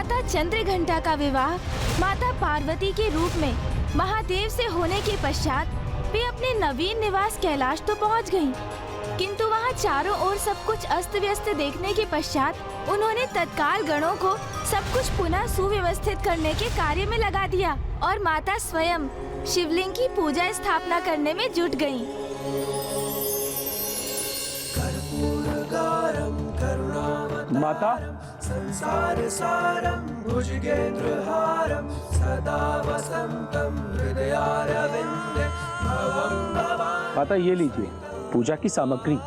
माता चंद्रघंटा का विवाह माता पार्वती के रूप में महादेव से होने के पश्चात वे अपने नवीन निवास कैलाश तो पहुंच गयीं, किंतु वहां चारों ओर सब कुछ अस्त व्यस्त देखने के पश्चात उन्होंने तत्काल गणों को सब कुछ पुनः सुव्यवस्थित करने के कार्य में लगा दिया और माता स्वयं शिवलिंग की पूजा स्थापना करने में जुट गयीं। माता, संसार सारम भुजगेंद्रहारम सदा वसंतम हृदयारविंदे भवं भवानि। माता ये लीजिए पूजा की सामग्री।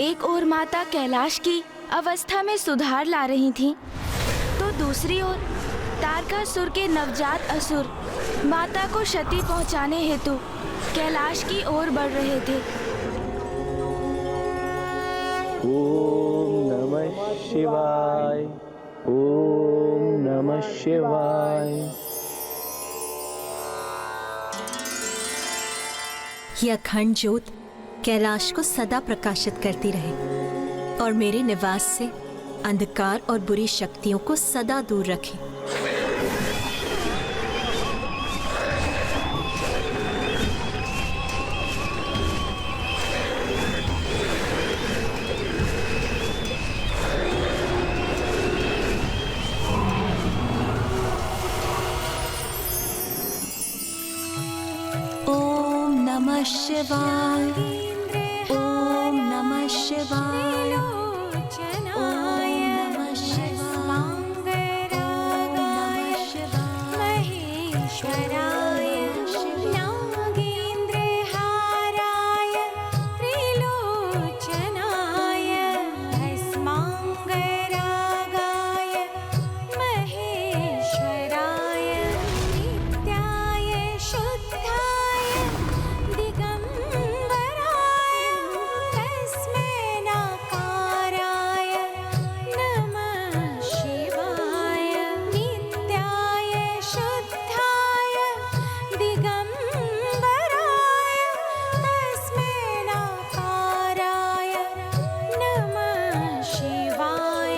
एक ओर माता कैलाश की अवस्था में सुधार ला रही थीं, तो दूसरी ओर तारकासुर के नवजात असुर माता को क्षति पहुंचाने हेतु कैलाश की ओर बढ़ रहे थे। ओम नमः शिवाय, ओम नमः शिवाय। यह अखंड ज्योत कैलाश को सदा प्रकाशित करती रहे और मेरे निवास से अंधकार और बुरी शक्तियों को सदा दूर रखे। ओम नमः शिवाय, ओम नमः शिवाय, ओम नमः शिवाय, महेश्वराय, नागेंद्रहाराय, त्रिलोचनाय, भस्मांगरागाय, महेश्वराय, नित्याय शुद्धाय, दिगंबराय, तस्मै नाकाराय नमः शिवाय। नित्याय शुद्धाय, दिगंबराय, तस्मै नाकाराय नमः शिवाय।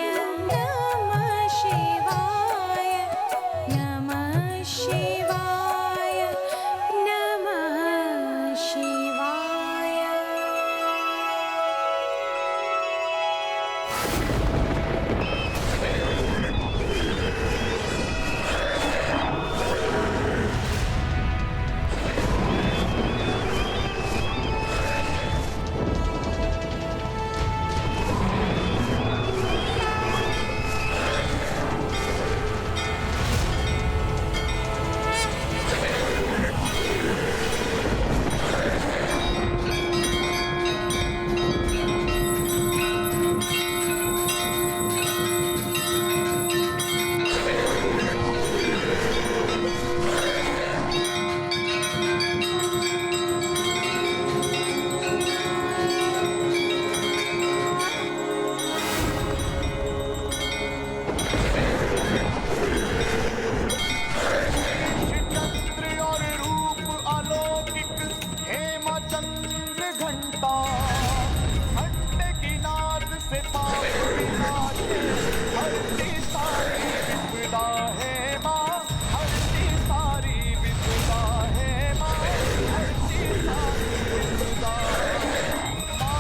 नमः शिवाय, नमः शिवाय, नमः शिवाय। चंद्र और रूप अलौकिक हेमचंद्र घंटा घंटे की नाद से पाप विनाशे हरती सारी विपदा है माँ, हरती सारी विपदा है माँ, हरती सारी विपदा है माँ।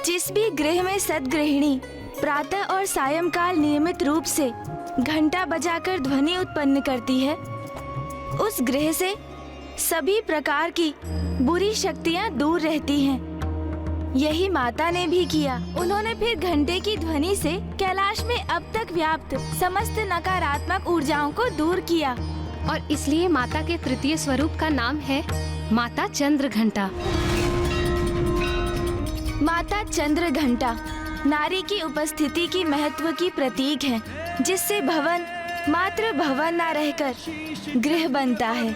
जिस भी गृह में सद्गृहिणी प्रातः और सायंकाल नियमित रूप से घंटा बजाकर ध्वनि उत्पन्न करती है, उस गृह से सभी प्रकार की बुरी शक्तियां दूर रहती हैं यही माता ने भी किया। उन्होंने फिर घंटे की ध्वनि से कैलाश में अब तक व्याप्त समस्त नकारात्मक ऊर्जाओं को दूर किया। और इसलिए माता के तृतीय स्वरूप का नाम है माता चंद्र घंटा। माता चंद्र घंटा नारी की उपस्थिति की महत्व की प्रतीक है, जिससे भवन मात्र भवन न रहकर गृह बनता है।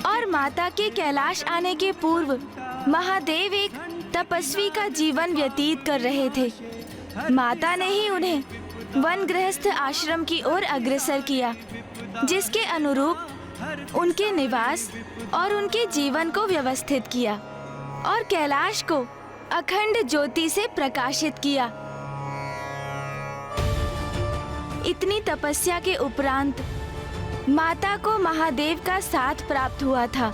और माता के कैलाश आने के पूर्व महादेव एक तपस्वी का जीवन व्यतीत कर रहे थे। माता ने ही उन्हें वन गृहस्थ आश्रम की ओर अग्रसर किया, जिसके अनुरूप उनके निवास और उनके जीवन को व्यवस्थित किया और कैलाश को अखंड ज्योति से प्रकाशित किया। इतनी तपस्या के उपरांत माता को महादेव का साथ प्राप्त हुआ था,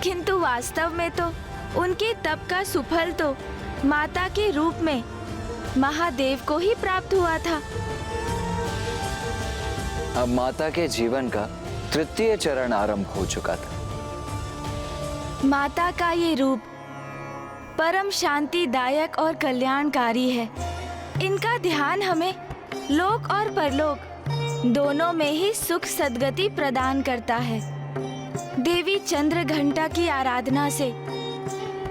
किंतु वास्तव में तो उनके तप का सुफल तो माता के रूप में महादेव को ही प्राप्त हुआ था। अब माता के जीवन का तृतीय चरण आरंभ हो चुका था। माता का ये रूप परम शांतिदायक और कल्याणकारी है। इनका ध्यान हमें लोक और परलोक दोनों में ही सुख सद्गति प्रदान करता है। देवी चंद्र घंटा की आराधना से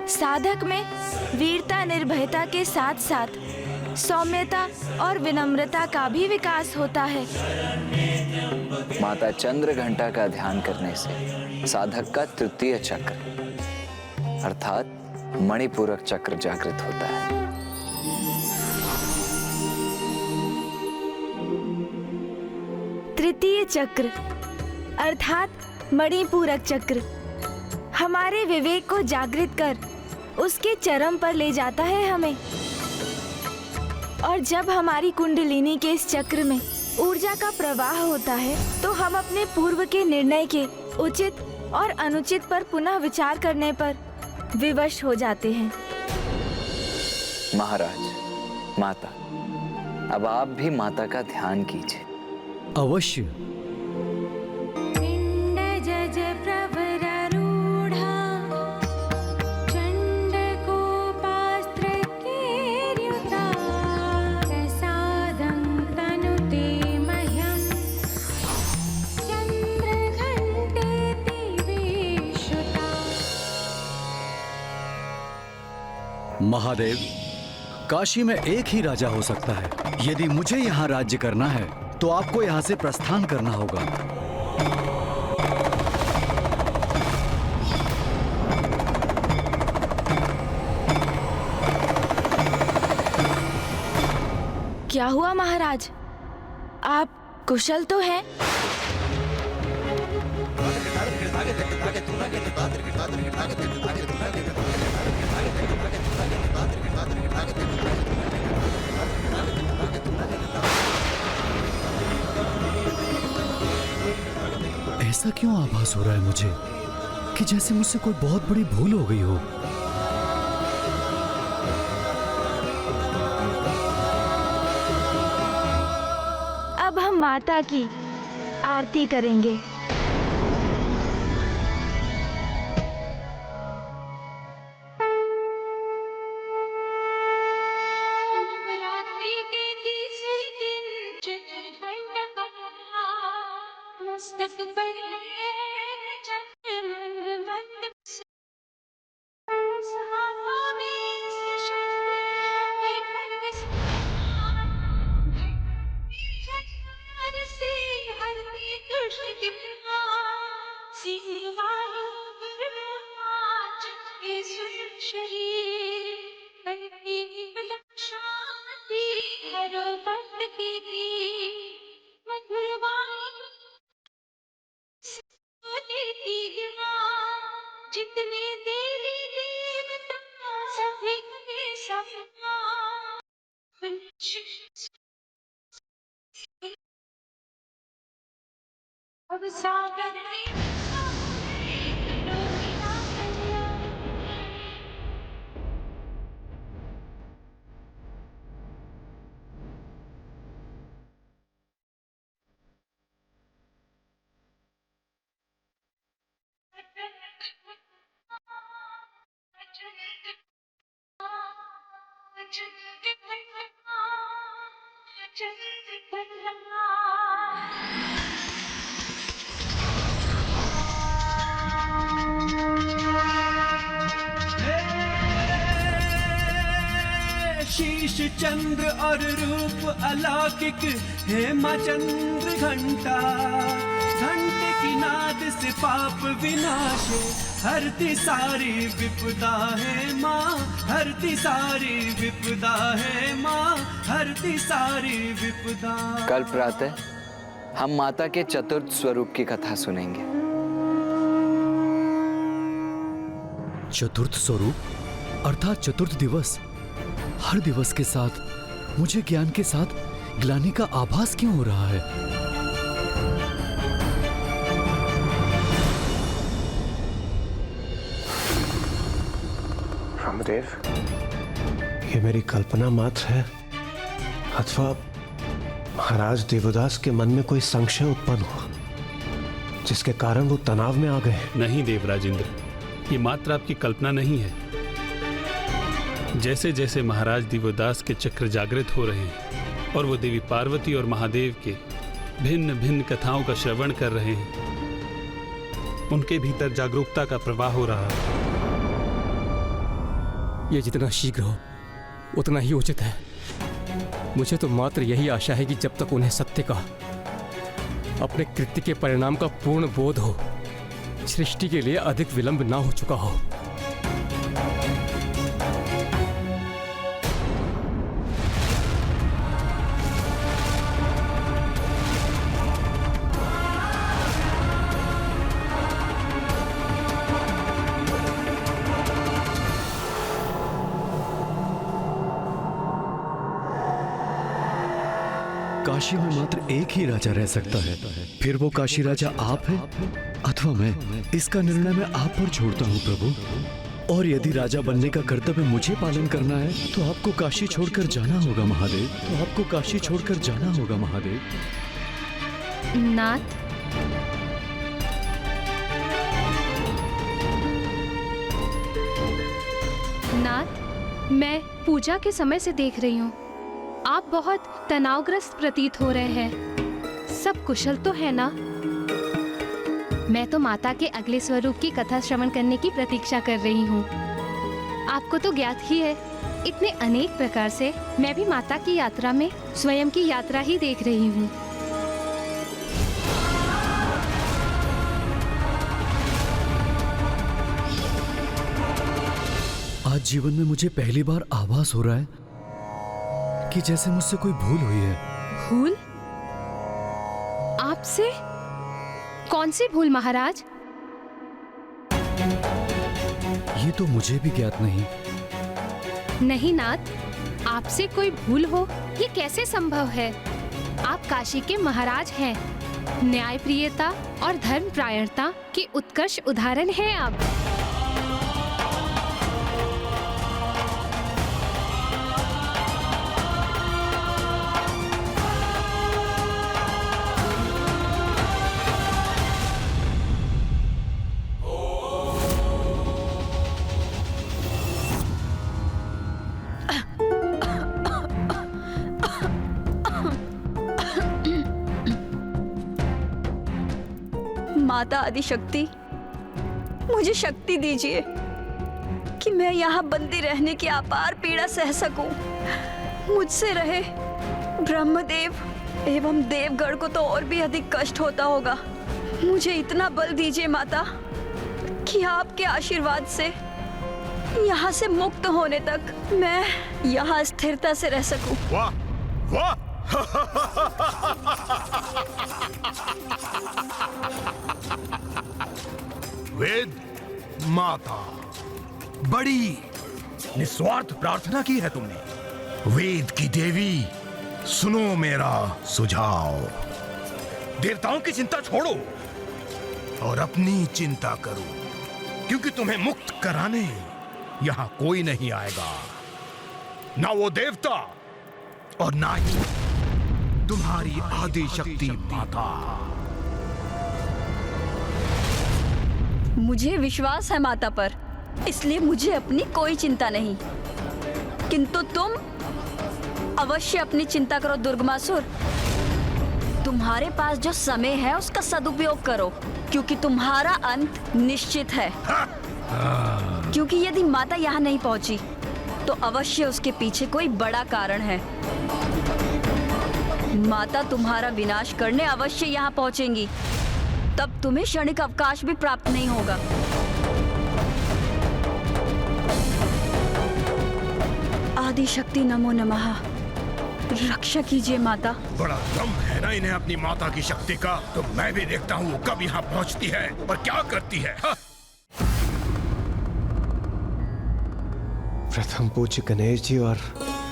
साधक में वीरता निर्भयता के साथ साथ सौम्यता और विनम्रता का भी विकास होता है। माता चंद्र घंटा का ध्यान करने से साधक का तृतीय चक्र अर्थात मणिपूरक चक्र जागृत होता है। तृतीय चक्र अर्थात मणिपूरक चक्र हमारे विवेक को जागृत कर उसके चरम पर ले जाता है हमें। और जब हमारी कुंडलिनी के इस चक्र में ऊर्जा का प्रवाह होता है, तो हम अपने पूर्व के निर्णय के उचित और अनुचित पर पुनः विचार करने पर विवश हो जाते हैं। महाराज, माता, अब आप भी माता का ध्यान कीजिए। अवश्य। महादेव, काशी में एक ही राजा हो सकता है। यदि मुझे यहाँ राज्य करना है तो आपको यहाँ से प्रस्थान करना होगा। क्या हुआ महाराज? आप कुशल तो हैं? ऐसा क्यों आभास हो रहा है मुझे कि जैसे मुझसे कोई बहुत बड़ी भूल हो गई हो। अब हम माता की आरती करेंगे। जितने देवी देवता सभी के सपना अब सागर में शीश चंद्र और रूप अलौकिक है माँ चंद्र घंटा, घंटे की नाद से पाप विनाश हरती सारी विपदा है माँ, हरती सारी विपदा है माँ, हरती सारी विपदा। कल प्रातः हम माता के चतुर्थ स्वरूप की कथा सुनेंगे। चतुर्थ स्वरूप अर्थात चतुर्थ दिवस। हर दिवस के साथ मुझे ज्ञान के साथ ग्लानि का आभास क्यों हो रहा है? रामदेव, ये मेरी कल्पना मात्र है अथवा महाराज देवदास के मन में कोई संशय उत्पन्न हुआ जिसके कारण वो तनाव में आ गए? नहीं देवराजेंद्र, ये मात्र आपकी कल्पना नहीं है। जैसे जैसे महाराज देवदास के चक्र जागृत हो रहे हैं और वो देवी पार्वती और महादेव के भिन्न भिन्न कथाओं का श्रवण कर रहे हैं, उनके भीतर जागरूकता का प्रवाह हो रहा है। ये जितना शीघ्र हो उतना ही उचित है। मुझे तो मात्र यही आशा है कि जब तक उन्हें सत्य का, अपने कृत्य के परिणाम का पूर्ण बोध हो, सृष्टि के लिए अधिक विलंब ना हो चुका हो। काशी में मात्र एक ही राजा रह सकता है, फिर वो काशी राजा आप है अथवा मैं। इसका निर्णय मैं आप पर छोड़ता हूँ प्रभु। और यदि राजा बनने का कर्तव्य मुझे पालन करना है तो आपको काशी छोड़कर जाना होगा महादेव, तो आपको काशी छोड़कर जाना होगा महादेव। नाथ, नाथ, मैं पूजा के समय से देख रही हूँ आप बहुत तनावग्रस्त प्रतीत हो रहे हैं। सब कुशल तो है ना? मैं तो माता के अगले स्वरूप की कथा श्रवण करने की प्रतीक्षा कर रही हूँ। आपको तो ज्ञात ही है, इतने अनेक प्रकार से मैं भी माता की यात्रा में स्वयं की यात्रा ही देख रही हूँ। आज जीवन में मुझे पहली बार आभास हो रहा है कि जैसे मुझसे कोई भूल हुई है। भूल? आपसे? कौन सी भूल महाराज? ये तो मुझे भी ज्ञात नहीं। नहीं नाथ, आपसे कोई भूल हो ये कैसे संभव है? आप काशी के महाराज हैं। न्यायप्रियता और धर्मप्रायणता के उत्कर्ष उदाहरण हैं आप। माता आदिशक्ति, मुझे शक्ति दीजिए कि मैं यहाँ बंदी रहने की अपार पीड़ा सह सकूं। मुझसे रहे ब्रह्मदेव एवं देवगण को तो और भी अधिक कष्ट होता होगा। मुझे इतना बल दीजिए माता कि आपके आशीर्वाद से यहाँ से मुक्त होने तक मैं यहाँ स्थिरता से रह सकूं। वाह वाह वेद माता, बड़ी निस्वार्थ प्रार्थना की है तुमने। वेद की देवी, सुनो मेरा सुझाव। देवताओं की चिंता छोड़ो और अपनी चिंता करो, क्योंकि तुम्हें मुक्त कराने यहां कोई नहीं आएगा। ना वो देवता और ना ही तुम्हारी आदि शक्ति माता। मुझे विश्वास है माता पर, इसलिए मुझे अपनी कोई चिंता नहीं। किंतु तुम अवश्य अपनी चिंता करो दुर्गमासुर। तुम्हारे पास जो समय है उसका सदुपयोग करो, क्योंकि तुम्हारा अंत निश्चित है। क्योंकि यदि माता यहाँ नहीं पहुंची तो अवश्य उसके पीछे कोई बड़ा कारण है। माता तुम्हारा विनाश करने अवश्य यहाँ पहुंचेंगी, तब तुम्हें क्षणिक अवकाश भी प्राप्त नहीं होगा। आदि शक्ति नमो नमः। रक्षा कीजिए माता। बड़ा दम है ना इन्हें अपनी माता की शक्ति का। तो मैं भी देखता हूँ वो कब यहाँ पहुँचती है और क्या करती है। प्रथम पूज्य गणेश जी और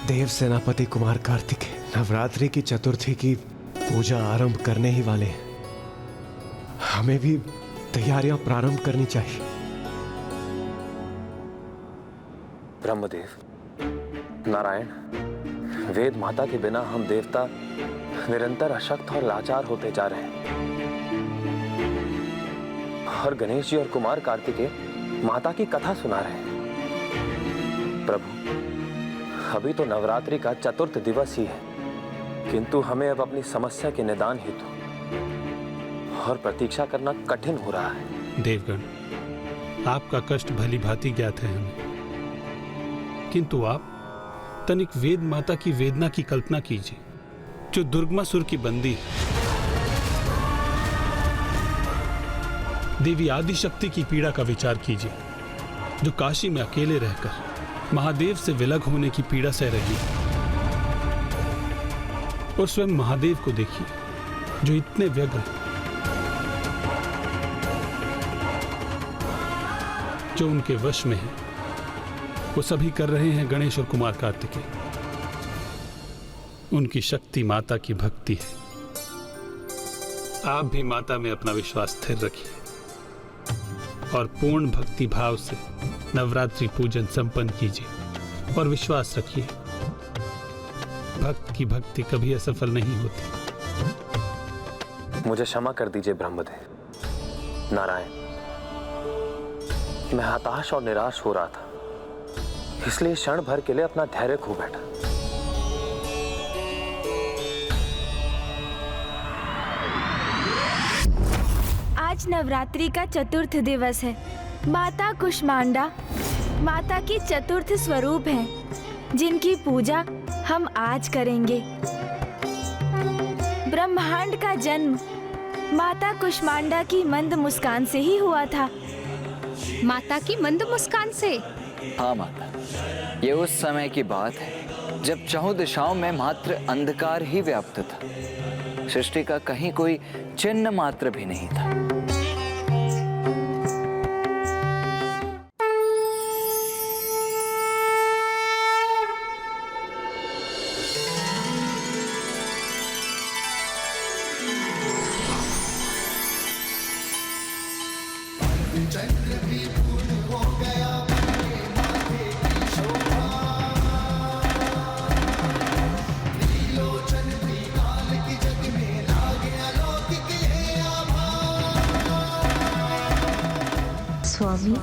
देव सेनापति कुमार कार्तिकेय नवरात्रि की चतुर्थी की पूजा आरंभ करने ही वाले हैं। हमें भी तैयारियां प्रारंभ करनी चाहिए। ब्रह्मदेव, नारायण, वेद माता के बिना हम देवता निरंतर अशक्त और लाचार होते जा रहे हैं। और गणेश जी और कुमार कार्तिकेय माता की कथा सुना रहे हैं। प्रभु, अभी तो नवरात्रि का चतुर्थ दिवस ही है, किंतु हमें अब अपनी समस्या के निदान हेतु और प्रतीक्षा करना कठिन हो रहा है। देवगण, आपका कष्ट भली भांति ज्ञात है हमें, किंतु आप तनिक वेद माता की वेदना की कल्पना कीजिए, जो दुर्गमासुर की बंदी है। देवी आदिशक्ति की पीड़ा का विचार कीजिए, जो काशी में अकेले रहकर महादेव से विलग होने की पीड़ा सह रही है। और स्वयं महादेव को देखिए, जो इतने व्यग्र, जो उनके वश में है, वो सभी कर रहे हैं गणेश और कुमार कार्तिकेय। उनकी शक्ति माता की भक्ति है। आप भी माता में अपना विश्वास स्थिर रखिए और पूर्ण भक्ति भाव से नवरात्रि पूजन संपन्न कीजिए और विश्वास रखिए, भक्त की भक्ति कभी असफल नहीं होती। मुझे क्षमा कर दीजिए ब्रह्मदेव। नारायण, मैं हताश और निराश हो रहा था, इसलिए क्षण भर के लिए अपना धैर्य खो बैठा। आज नवरात्रि का चतुर्थ दिवस है। माता कुष्मांडा माता की चतुर्थ स्वरूप हैं, जिनकी पूजा हम आज करेंगे। ब्रह्मांड का जन्म माता कुष्मांडा की मंद मुस्कान से ही हुआ था। माता की मंद मुस्कान से? हाँ माता, ये उस समय की बात है जब चहुं दिशाओं में मात्र अंधकार ही व्याप्त था। सृष्टि का कहीं कोई चिन्ह मात्र भी नहीं था। स्वामी,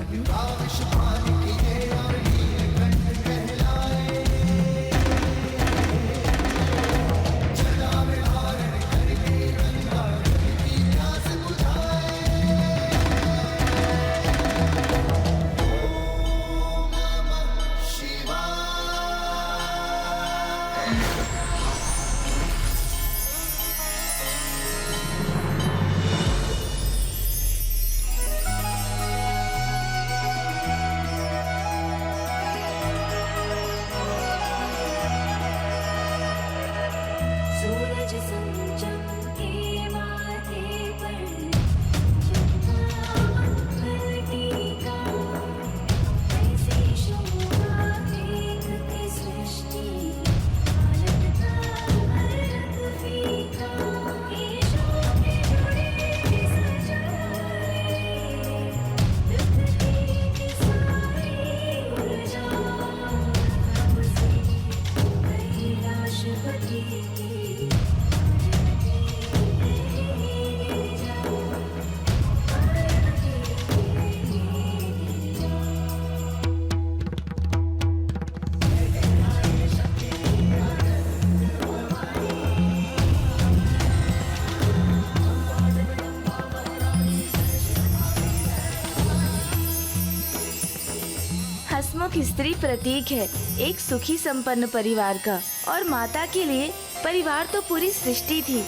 हंसमुख स्त्री प्रतीक है एक सुखी संपन्न परिवार का, और माता के लिए परिवार तो पूरी सृष्टि थी।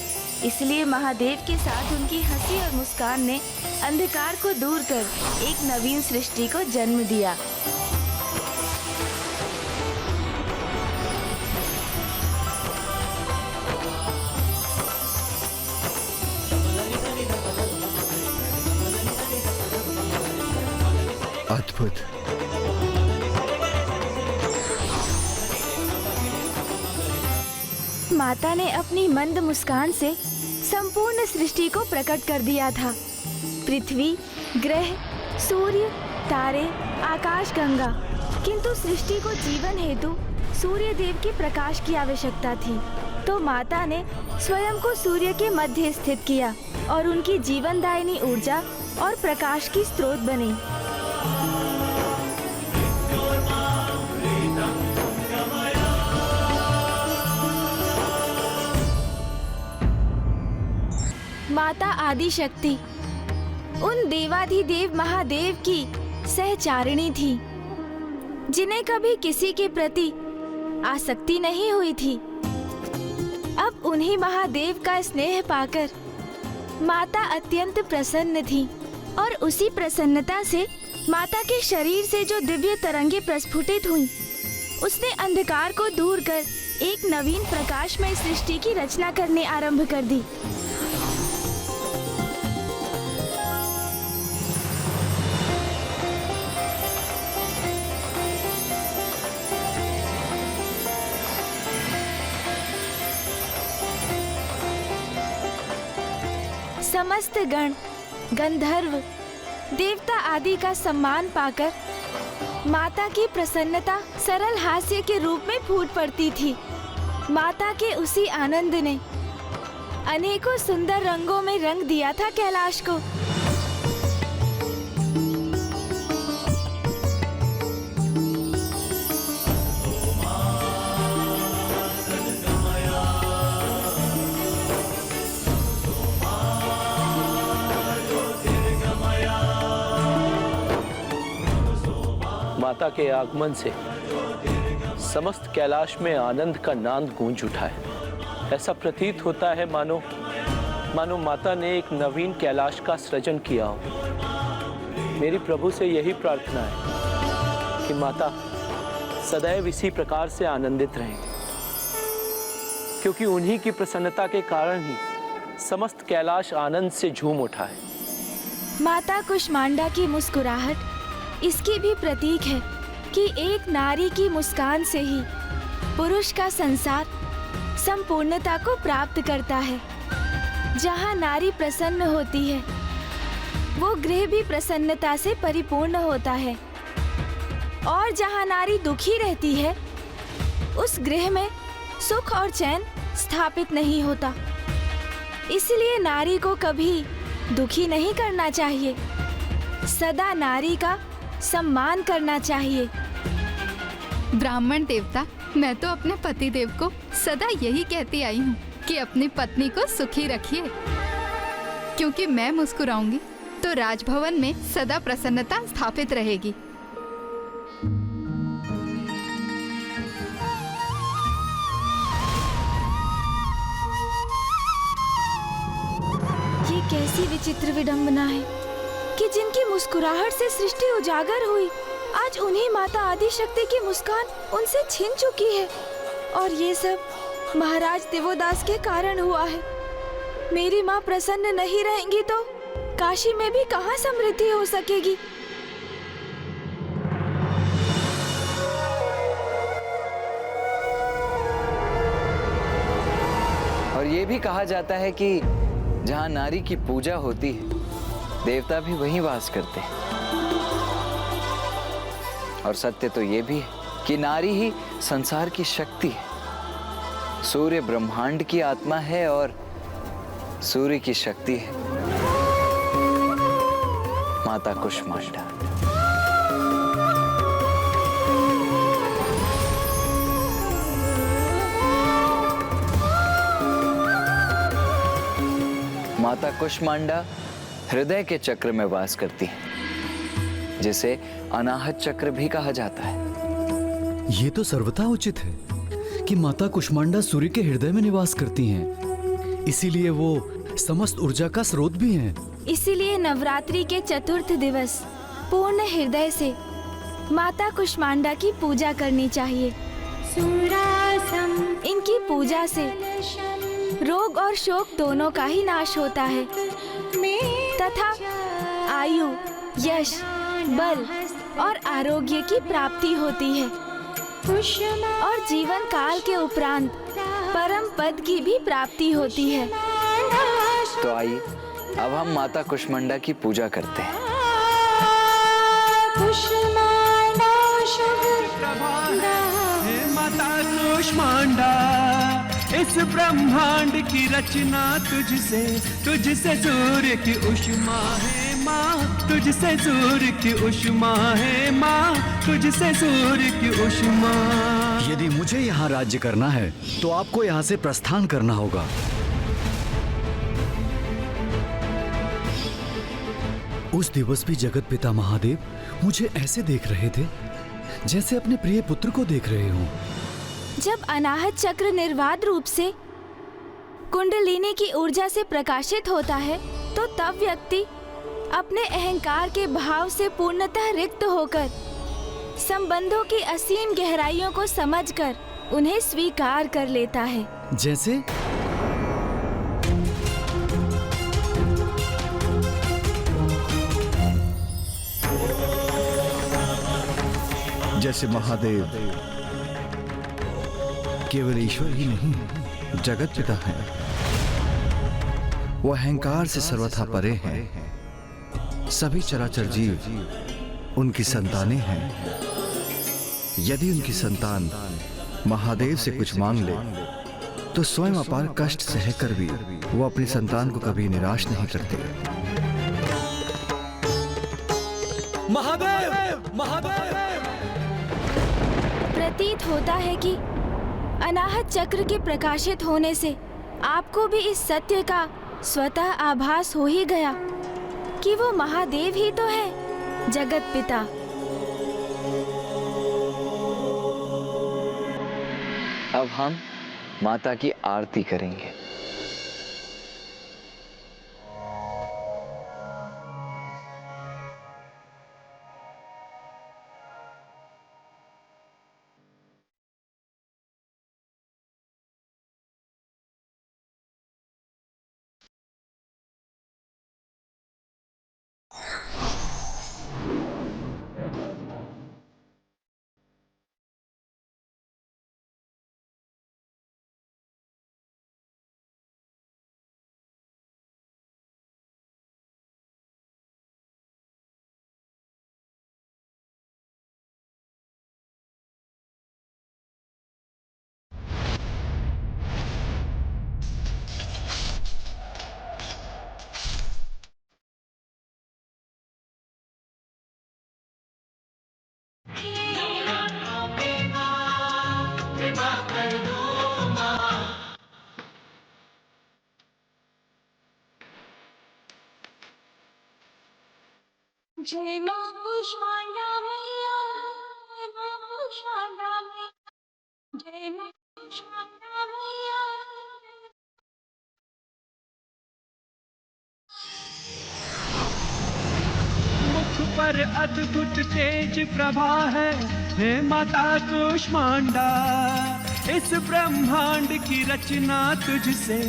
इसलिए महादेव के साथ उनकी हंसी और मुस्कान ने अंधकार को दूर कर एक नवीन सृष्टि को जन्म दिया। अद्भुत। माता ने अपनी मंद मुस्कान से संपूर्ण सृष्टि को प्रकट कर दिया था। पृथ्वी, ग्रह, सूर्य, तारे, आकाश गंगा, किंतु सृष्टि को जीवन हेतु सूर्य देव के प्रकाश की आवश्यकता थी। तो माता ने स्वयं को सूर्य के मध्य स्थित किया और उनकी जीवनदायिनी ऊर्जा और प्रकाश की स्रोत बनी। माता आदि शक्ति उन देवाधिदेव महादेव की सहचारिणी थी, जिन्हें कभी किसी के प्रति आसक्ति नहीं हुई थी। अब उन्हीं महादेव का स्नेह पाकर माता अत्यंत प्रसन्न थी, और उसी प्रसन्नता से माता के शरीर से जो दिव्य तरंगे प्रस्फुटित हुई, उसने अंधकार को दूर कर एक नवीन प्रकाशमय सृष्टि की रचना करने आरंभ कर दी। समस्त गण, गंधर्व, देवता आदि का सम्मान पाकर माता की प्रसन्नता सरल हास्य के रूप में फूट पड़ती थी। माता के उसी आनंद ने अनेकों सुंदर रंगों में रंग दिया था कैलाश को। माता के आगमन से समस्त कैलाश में आनंद का नाद गूंज उठा है। ऐसा प्रतीत होता है मानो माता ने एक नवीन कैलाश का सृजन किया हो। मेरी प्रभु से यही प्रार्थना है कि माता सदैव इसी प्रकार से आनंदित रहें, क्योंकि उन्हीं की प्रसन्नता के कारण ही समस्त कैलाश आनंद से झूम उठा है। माता कुष्मांडा की मुस्कुराहट इसकी भी प्रतीक है कि एक नारी की मुस्कान से ही पुरुष का संसार संपूर्णता को प्राप्त करता है। जहाँ नारी प्रसन्न होती है, वो गृह भी प्रसन्नता से परिपूर्ण होता है, और जहाँ नारी दुखी रहती है, उस गृह में सुख और चैन स्थापित नहीं होता। इसलिए नारी को कभी दुखी नहीं करना चाहिए, सदा नारी का सम्मान करना चाहिए। ब्राह्मण देवता, मैं तो अपने पति देव को सदा यही कहती आई हूँ कि अपनी पत्नी को सुखी रखिए, क्योंकि मैं मुस्कुराऊंगी तो राजभवन में सदा प्रसन्नता स्थापित रहेगी। ये कैसी विचित्र विडंबना है कि जिनकी मुस्कुराहट से सृष्टि उजागर हुई, आज उन्हीं माता आदि शक्ति की मुस्कान उनसे छिन चुकी है, और ये सब महाराज देवोदास के कारण हुआ है। मेरी माँ प्रसन्न नहीं रहेंगी तो काशी में भी कहाँ समृद्धि हो सकेगी। और ये भी कहा जाता है कि जहाँ नारी की पूजा होती है, देवता भी वहीं वास करते हैं। और सत्य तो ये भी है कि नारी ही संसार की शक्ति है। सूर्य ब्रह्मांड की आत्मा है और सूर्य की शक्ति है माता कुष्मांडा। माता कुष्मांडा हृदय के चक्र में वास करती है। जिसे अनाहत चक्र भी कहा जाता है। ये तो सर्वथा उचित है कि माता कुष्मांडा सूर्य के हृदय में निवास करती हैं। इसीलिए वो समस्त ऊर्जा का स्रोत भी हैं। इसीलिए नवरात्रि के चतुर्थ दिवस पूर्ण हृदय से माता कुष्मांडा की पूजा करनी चाहिए। इनकी पूजा से रोग और शोक दोनों का ही नाश होता है तथा आयु, यश, बल और आरोग्य की प्राप्ति होती है और जीवन काल के उपरांत परम पद की भी प्राप्ति होती है। तो आइए अब हम माता कुष्मांडा की पूजा करते हैं। हे माता कुष्मांडा, इस ब्रह्मांड की रचना तुझसे सूर्य की उष्मा है माँ, तुझसे सूर्य की उष्मा है माँ, तुझसे सूर्य की उष्मा। यदि मुझे यहाँ राज्य करना है तो आपको यहाँ से प्रस्थान करना होगा। उस दिवस भी जगत पिता महादेव मुझे ऐसे देख रहे थे जैसे अपने प्रिय पुत्र को देख रहे हों। जब अनाहत चक्र निर्बाध रूप से कुंडलिनी की ऊर्जा से प्रकाशित होता है तो तब व्यक्ति अपने अहंकार के भाव से पूर्णतः रिक्त होकर संबंधों की असीम गहराइयों को समझकर उन्हें स्वीकार कर लेता है। जैसे महादेव केवल ईश्वर ही नहीं, जगत पिता है। वो अहंकार से सर्वथा परे हैं। सभी चराचर जीव उनकी संतानें हैं। यदि उनकी संतान महादेव से कुछ मांग ले तो स्वयं अपार कष्ट सहकर भी वो अपनी संतान को कभी निराश नहीं करते। महादेव, महादेव! प्रतीत होता है कि अनाहत चक्र के प्रकाशित होने से आपको भी इस सत्य का स्वतः आभास हो ही गया कि वो महादेव ही तो है, जगत पिता। अब हम माता की आरती करेंगे। जय मां कुष्मांडा मैया, जय मां कुष्मांडा मैया, जय मां कुष्मांडा मैया। मुख पर अद्भुत तेज प्रभा है, हे माता कुष्मांडा। इस ब्रह्मांड की रचना तुझसे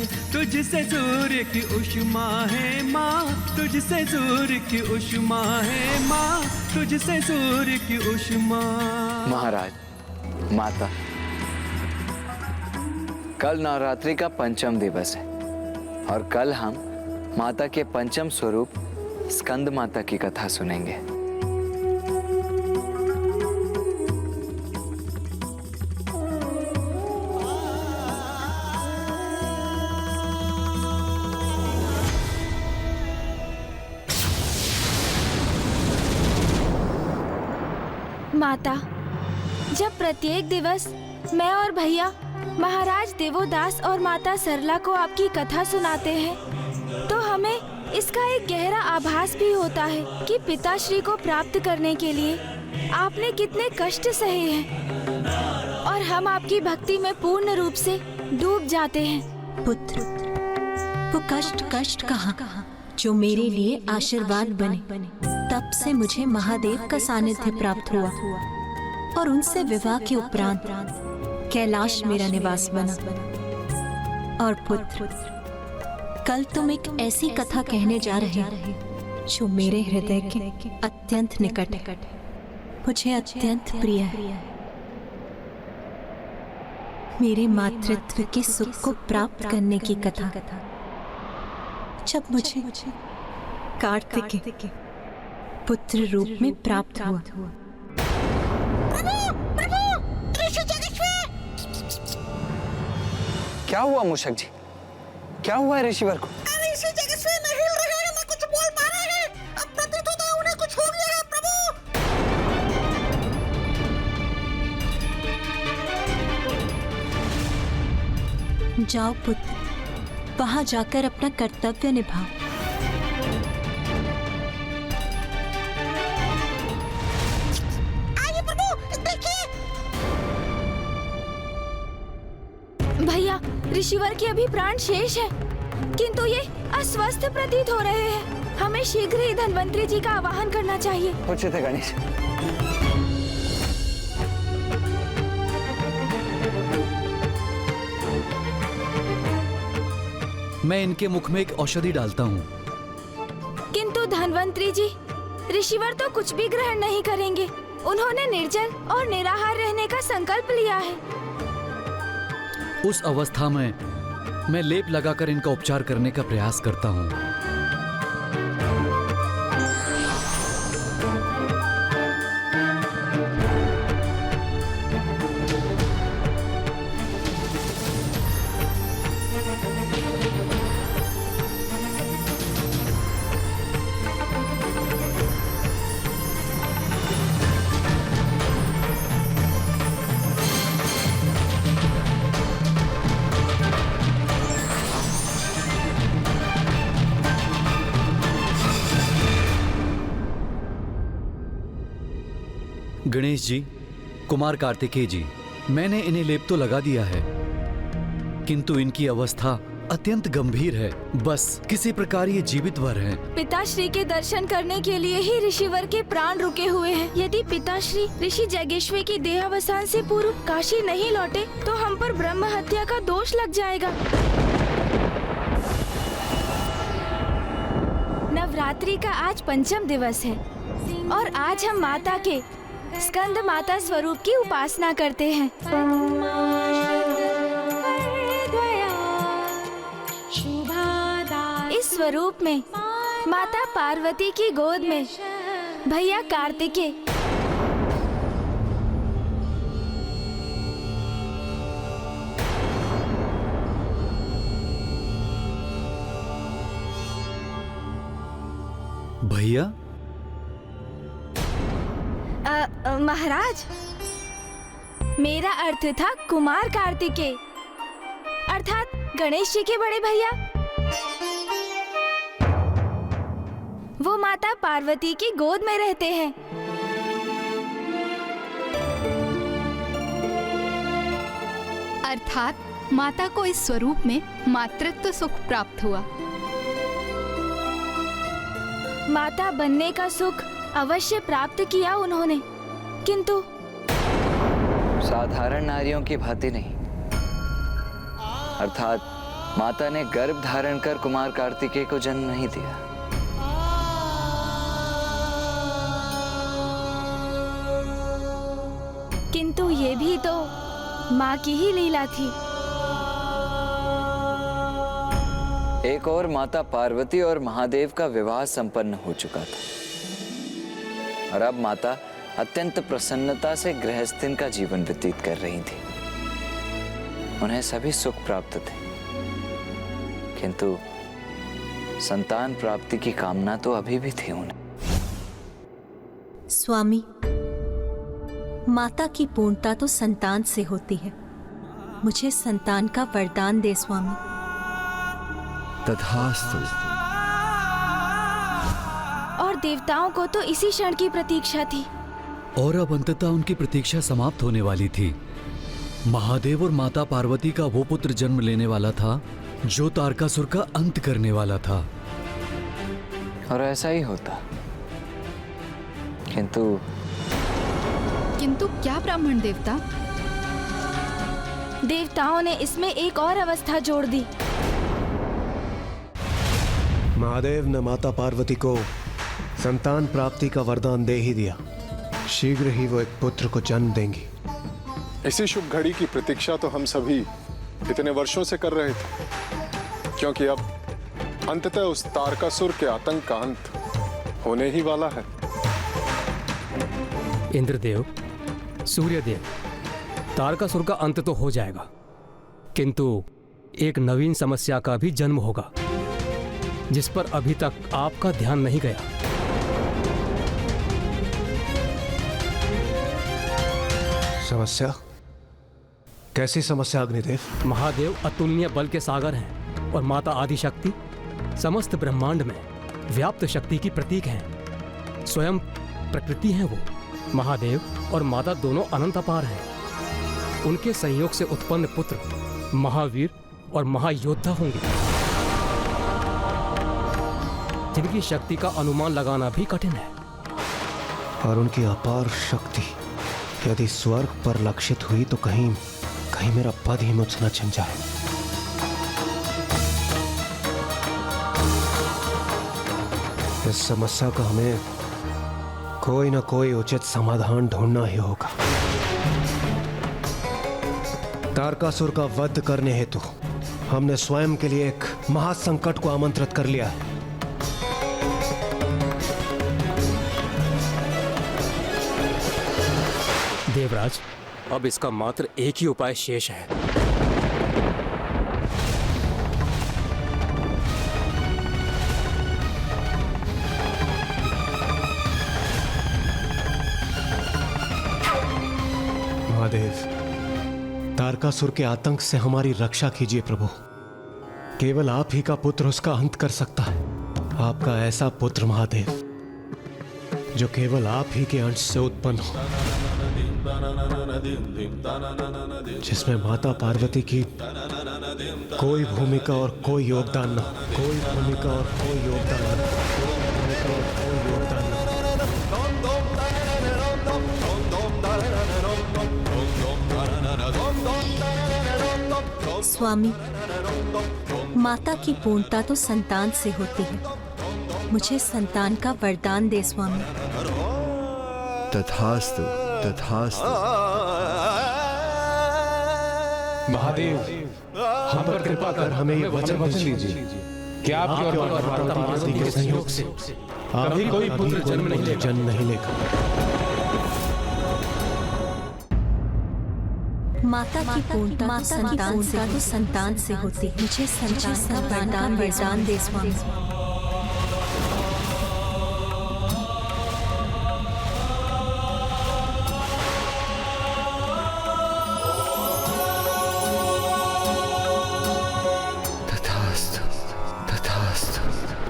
सूर्य की उष्मा है माँ, तुझसे सूर्य की उष्मा है माँ, तुझसे सूर्य की उष्मा। महाराज, माता, कल नवरात्रि का पंचम दिवस है और कल हम माता के पंचम स्वरूप स्कंद माता की कथा सुनेंगे। माता, जब प्रत्येक दिवस मैं और भैया महाराज देवोदास और माता सरला को आपकी कथा सुनाते हैं तो हमें इसका एक गहरा आभास भी होता है कि पिताश्री को प्राप्त करने के लिए आपने कितने कष्ट सहे हैं और हम आपकी भक्ति में पूर्ण रूप से डूब जाते हैं। पुत्र, वो कष्ट कहाँ जो मेरे लिए आशीर्वाद बने। तब से मुझे महादेव का सानिध्य प्राप्त हुआ और उनसे विवाह के उपरांत कैलाश मेरा निवास बना। और पुत्र, कल तुम एक ऐसी कथा कहने जा रहे हो जो मेरे हृदय के अत्यंत निकट है, मुझे अत्यंत प्रिय है। मेरे मातृत्व के सुख को प्राप्त करने की कथा, जब मुझे कार्तिकेय पुत्र रूप में प्राप्त हुआ। क्या हुआ मूषक जी? क्या हुआ है ऋषिवर को? अरे इसी जगह से नहीं हिल रहे हैं, ना कुछ बोल पा रहे हैं। अब प्रतीत होता है उन्हें कुछ हो गया है प्रभु। जाओ पुत्र, वहां जाकर अपना कर्तव्य निभाओ। आइए प्रभु, देखिए। भैया, ऋषिवर के अभी प्राण शेष है, किंतु ये अस्वस्थ प्रतीत हो रहे हैं। हमें शीघ्र ही धन्वंतरी जी का आवाहन करना चाहिए। उचित है गणेश। मैं इनके मुख में एक औषधि डालता हूँ। किंतु धन्वंतरी जी, ऋषिवर तो कुछ भी ग्रहण नहीं करेंगे। उन्होंने निर्जल और निराहार रहने का संकल्प लिया है। उस अवस्था में मैं लेप लगाकर इनका उपचार करने का प्रयास करता हूँ। गणेश जी, कुमार कार्तिकेय जी, मैंने इन्हें लेप तो लगा दिया है, किंतु इनकी अवस्था अत्यंत गंभीर है। बस किसी प्रकार ये जीवित वर हैं। पिताश्री के दर्शन करने के लिए ही ऋषिवर के प्राण रुके हुए हैं। यदि पिताश्री ऋषि जगेश्वर की देहावसान से पूर्व काशी नहीं लौटे तो हम पर ब्रह्म हत्या का दोष लग जाएगा। नवरात्रि का आज पंचम दिवस है और आज हम माता के स्कंद माता स्वरूप की उपासना करते हैं। इस स्वरूप में माता पार्वती की गोद में भैया कार्तिकेय भैया? महाराज, मेरा अर्थ था कुमार कार्तिकेय, अर्थात गणेश जी के बड़े भैया। वो माता पार्वती की गोद में रहते हैं। अर्थात माता को इस स्वरूप में मातृत्व सुख प्राप्त हुआ। माता बनने का सुख अवश्य प्राप्त किया उन्होंने, किंतु साधारण नारियों की भांति नहीं। अर्थात माता ने गर्भ धारण कर कुमार कार्तिकेय को जन्म नहीं दिया। किंतु ये भी तो माँ की ही लीला थी। एक और माता पार्वती और महादेव का विवाह संपन्न हो चुका था और अब माता अत्यंत प्रसन्नता से गृहस्थीन का जीवन व्यतीत कर रही थी। उन्हें सभी सुख प्राप्त थे, किंतु संतान प्राप्ति की कामना तो अभी भी थी उन्हें। स्वामी, माता की पूर्णता तो संतान से होती है। मुझे संतान का वरदान दे स्वामी। तथास्तु। देवताओं को तो इसी क्षण की प्रतीक्षा थी। और अब अंततः उनकी प्रतीक्षा समाप्त होने वाली थी। महादेव और माता पार्वती का वो पुत्र जन्म लेने वाला था जो तारकासुर का अंत करने वाला था। और ऐसा ही होता। किंतु क्या ब्राह्मण देवता? देवताओं ने इसमें एक और अवस्था जोड़ दी। महादेव ने माता पार्वती को संतान प्राप्ति का वरदान दे ही दिया। शीघ्र ही वो एक पुत्र को जन्म देंगी। इसी शुभ घड़ी की प्रतीक्षा तो हम सभी इतने वर्षों से कर रहे थे, क्योंकि अब अंततः उस तारकासुर के आतंक का अंत होने ही वाला है। इंद्रदेव, सूर्यदेव, तारकासुर का अंत तो हो जाएगा, किंतु एक नवीन समस्या का भी जन्म होगा जिस पर अभी तक आपका ध्यान नहीं गया। समस्या? कैसी समस्या अग्निदेव? महादेव अतुलनीय बल के सागर हैं और माता आदिशक्ति समस्त ब्रह्मांड में व्याप्त शक्ति की प्रतीक हैं। स्वयं प्रकृति हैं वो। महादेव और माता दोनों अनंत अपार हैं। उनके संयोग से उत्पन्न पुत्र महावीर और महायोद्धा होंगे, जिनकी शक्ति का अनुमान लगाना भी कठिन है। और उनकी अपार शक्ति यदि स्वर्ग पर लक्षित हुई तो कहीं मेरा पद ही मुझसे न छिन जाए। इस समस्या का हमें कोई ना कोई उचित समाधान ढूंढना ही होगा। तारकासुर का वध करने हेतु हमने स्वयं के लिए एक महासंकट को आमंत्रित कर लिया है। देवराज, अब इसका मात्र एक ही उपाय शेष है। महादेव, तारकासुर के आतंक से हमारी रक्षा कीजिए प्रभु। केवल आप ही का पुत्र उसका अंत कर सकता है। आपका ऐसा पुत्र महादेव जो केवल आप ही के अंश से उत्पन्न हो, जिसमें माता पार्वती की कोई भूमिका और कोई योगदान न, कोई भूमिका और कोई योगदान न, कोई भूमिका और कोई योगदान न। स्वामी, माता की पूर्णता तो संतान से होती है। मुझे संतान का वरदान दे स्वामी। तथास्तु, तथास्तु। महादेव, हम पर कृपा कर हमें ये वचन दीजिए कि आपके और माता पार्वती के सहयोग से अभी कोई पुत्र जन्म नहीं लेगा। माता की पूर्णता तो संतान से होती है। मुझे संतान का वरदान दे स्वामी।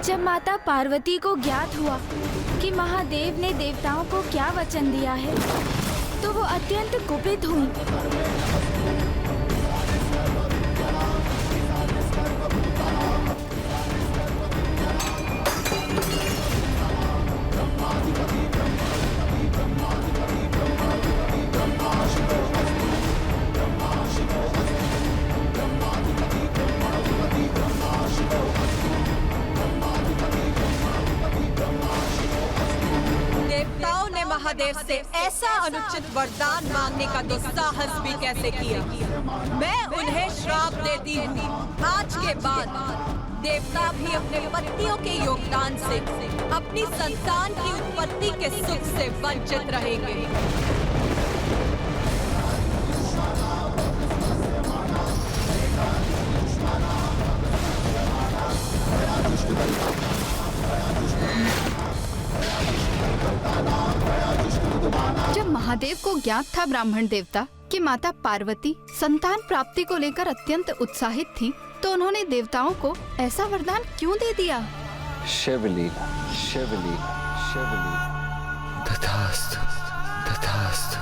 जब माता पार्वती को ज्ञात हुआ कि महादेव ने देवताओं को क्या वचन दिया है, तो वो अत्यंत कुपित हुई। महादेव से ऐसा अनुचित वरदान मांगने का दुस्साहस भी कैसे किया। मैं उन्हें श्राप देती हूँ। आज के बाद देवता भी अपने पत्नियों के योगदान से अपनी संतान की उत्पत्ति के सुख से वंचित रहेंगे। जब महादेव को ज्ञात था ब्राह्मण देवता कि माता पार्वती संतान प्राप्ति को लेकर अत्यंत उत्साहित थी, तो उन्होंने देवताओं को ऐसा वरदान क्यों दे दिया? शिवलीला, शिवलीला, अवश्य बलि। तथास्तु तथास्तु।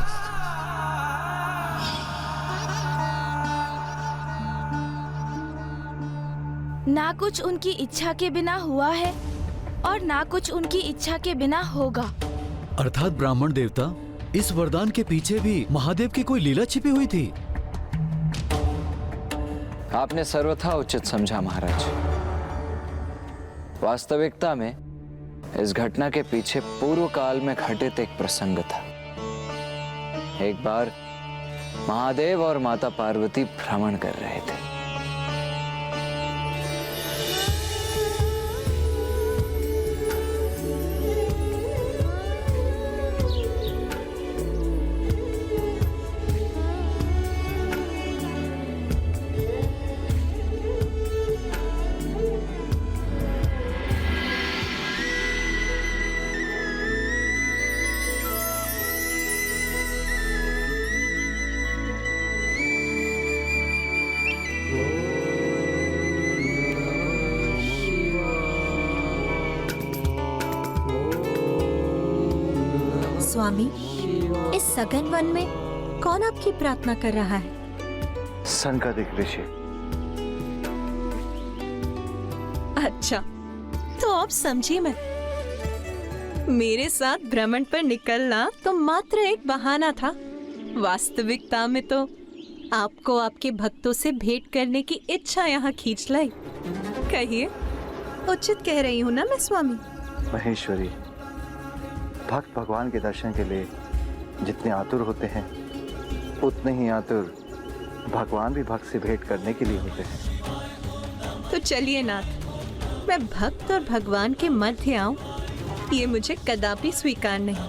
ना कुछ उनकी इच्छा के बिना हुआ है और ना कुछ उनकी इच्छा के बिना होगा। अर्थात ब्राह्मण देवता, इस वरदान के पीछे भी महादेव की कोई लीला छिपी हुई थी। आपने सर्वथा उचित समझा महाराज। वास्तविकता में इस घटना के पीछे पूर्व काल में घटित एक प्रसंग था। एक बार महादेव और माता पार्वती भ्रमण कर रहे थे। स्वामी, इस सघन वन में कौन आपकी प्रार्थना कर रहा है? सनकादिक ऋषि। अच्छा, तो अब समझी मैं। मेरे साथ भ्रमण पर निकलना तो मात्र एक बहाना था। वास्तविकता में तो आपको आपके भक्तों से भेंट करने की इच्छा यहाँ खींच लाई। कहिए, उचित कह रही हूँ ना मैं स्वामी? महेश्वरी, भक्त भगवान के दर्शन के लिए जितने आतुर होते हैं, उतने ही आतुर भगवान भी भक्त से भेंट करने के लिए होते हैं। तो चलिए नाथ, मैं भक्त और भगवान के मध्य आऊं, ये मुझे कदापि स्वीकार नहीं।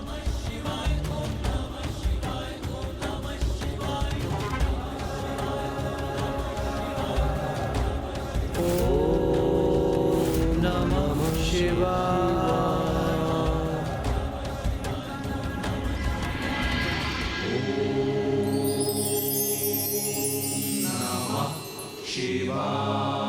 ओम नमः शिवाय। शिवाय।